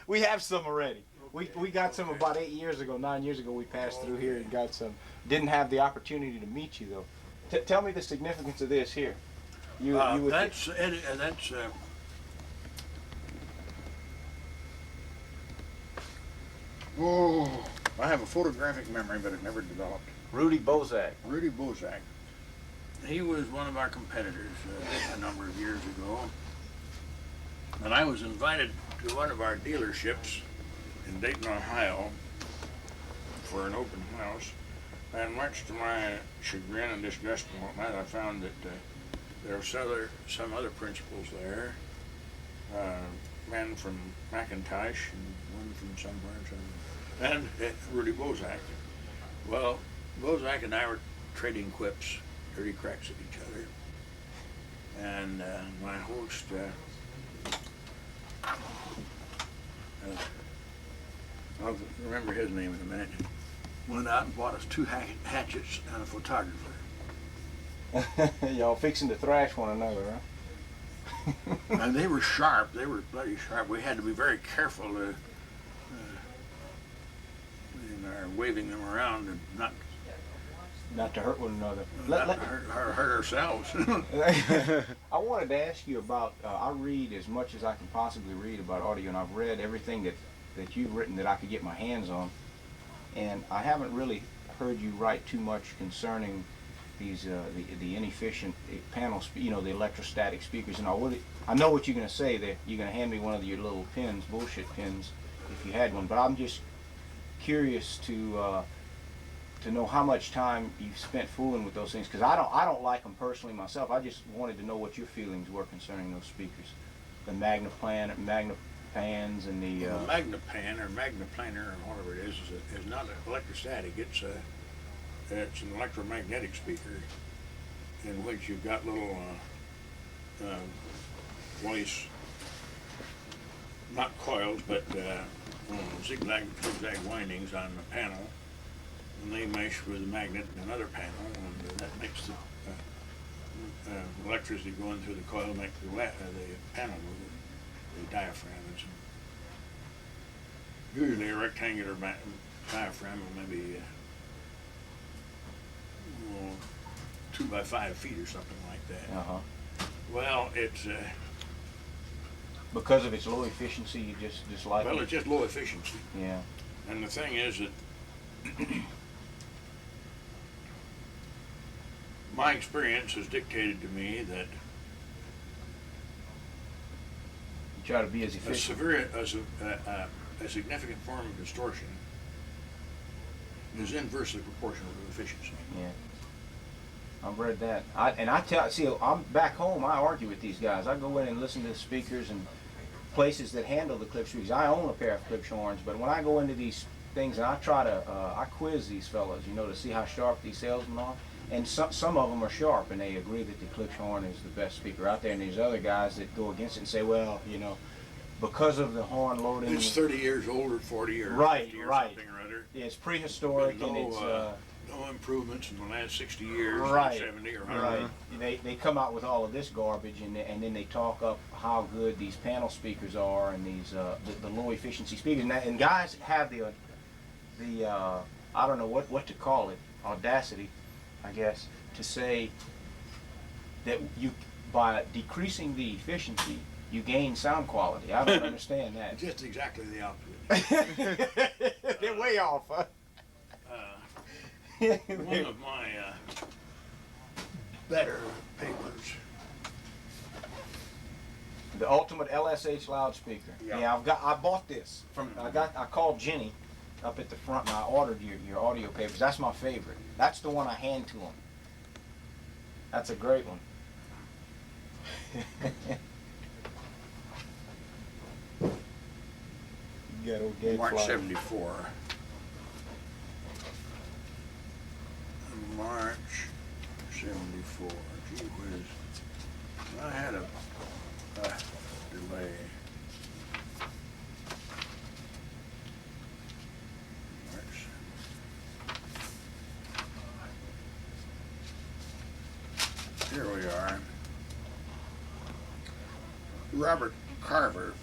We have some already. We got some about 8 years ago, 9 years ago. We passed through here and got some. Didn't have the opportunity to meet you though. Tell me the significance of this here. You would That's oh, I have a photographic memory, but it never developed. Rudy Bozak. Rudy Bozak. He was one of our competitors a number of years ago, and I was invited to one of our dealerships in Dayton, Ohio, for an open house. And much to my chagrin and disgust and whatnot, I found that there were some other principals there, men from McIntosh and one from somewhere, and Rudy Bozak. Well, Bozak and I were trading quips, dirty cracks at each other, and my host, I'll remember his name in a minute, went out and bought us 2 hatchets and a photographer. Y'all fixing to thrash one another, huh? And they were sharp. They were bloody sharp. We had to be very careful in our waving them around and not to hurt one another. Hurt ourselves. I wanted to ask you about, I read as much as I can possibly read about audio, and I've read everything that you've written that I could get my hands on, and I haven't really heard you write too much concerning these the inefficient panel, the electrostatic speakers. And I know what you're going to say, that you're going to hand me one of your little pins, bullshit pins, if you had one, but I'm just curious to know how much time you've spent fooling with those things, because I don't like them personally myself. I just wanted to know what your feelings were concerning those speakers, the Magnapans and the Magnapan or Magnaplaner or whatever it is not electrostatic. It's an electromagnetic speaker in which you've got little voice, not coils, but zigzag windings on the panel, and they mesh with a magnet in another panel, and that makes the electricity going through the coil make the panel move, the diaphragm. It's usually a rectangular diaphragm of maybe 2 by 5 feet or something like that. Uh-huh. Well, it's because of its low efficiency, you just dislike it? Well, it's just low efficiency. Yeah. And the thing is that my experience has dictated to me that you try to be as efficient. A significant form of distortion is inversely proportional to efficiency. Yeah. I've read that. I'm back home, I argue with these guys. I go in and listen to the speakers and places that handle the Klipsch speakers. I own a pair of Klipsch horns, but when I go into these things and I try to, I quiz these fellas, to see how sharp these salesmen are. And some of them are sharp, and they agree that the Klipsch horn is the best speaker out there. And there's other guys that go against it and say, well, because of the horn loading. It's 30 years old or 40 or 50 or something or other. Yeah, it's prehistoric, and it's no improvements in the last 60 years, right, 70 or 100. Right. They come out with all of this garbage, and then they talk up how good these panel speakers are, and these the low efficiency speakers. And guys have the I don't know what to call it, audacity, I guess, to say that by decreasing the efficiency, you gain sound quality. I don't understand that. Just exactly the opposite. They're way off, huh? One of my better papers. The ultimate LSH loudspeaker. Yeah, I bought this I called Jenny up at the front, and I ordered your audio papers. That's my favorite. That's the one I hand to him. That's a great one. March 74. March 74. Gee whiz. I had a delay. March. Here we are. Robert Carver.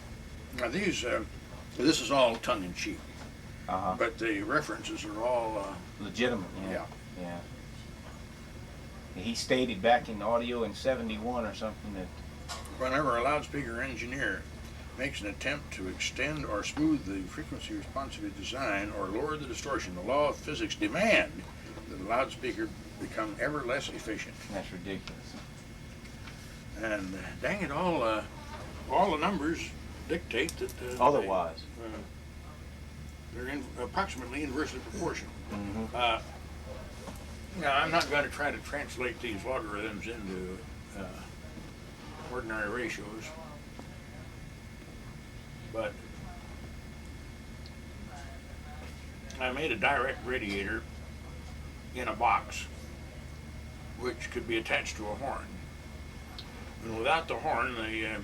Now these This is all tongue-in-cheek, Uh-huh. but the references are all Legitimate, yeah. Yeah. He stated back in audio in 71 or something that Whenever a loudspeaker engineer makes an attempt to extend or smooth the frequency responsive design or lower the distortion, the law of physics demand that the loudspeaker become ever less efficient. that's ridiculous. And dang it all the numbers dictate that Otherwise. they're approximately inversely proportional. Mm-hmm. Now, I'm not going to try to translate these logarithms into ordinary ratios, but I made a direct radiator in a box which could be attached to a horn. And without the horn, the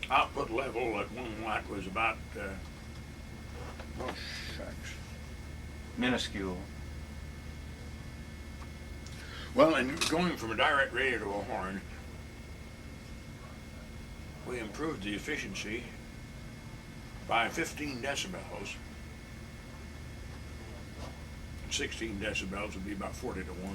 output level at 1 watt was about, oh shucks. Minuscule. Well, and going from a direct radiator to a horn, we improved the efficiency by 15 decibels. 16 decibels would be about 40 to 1.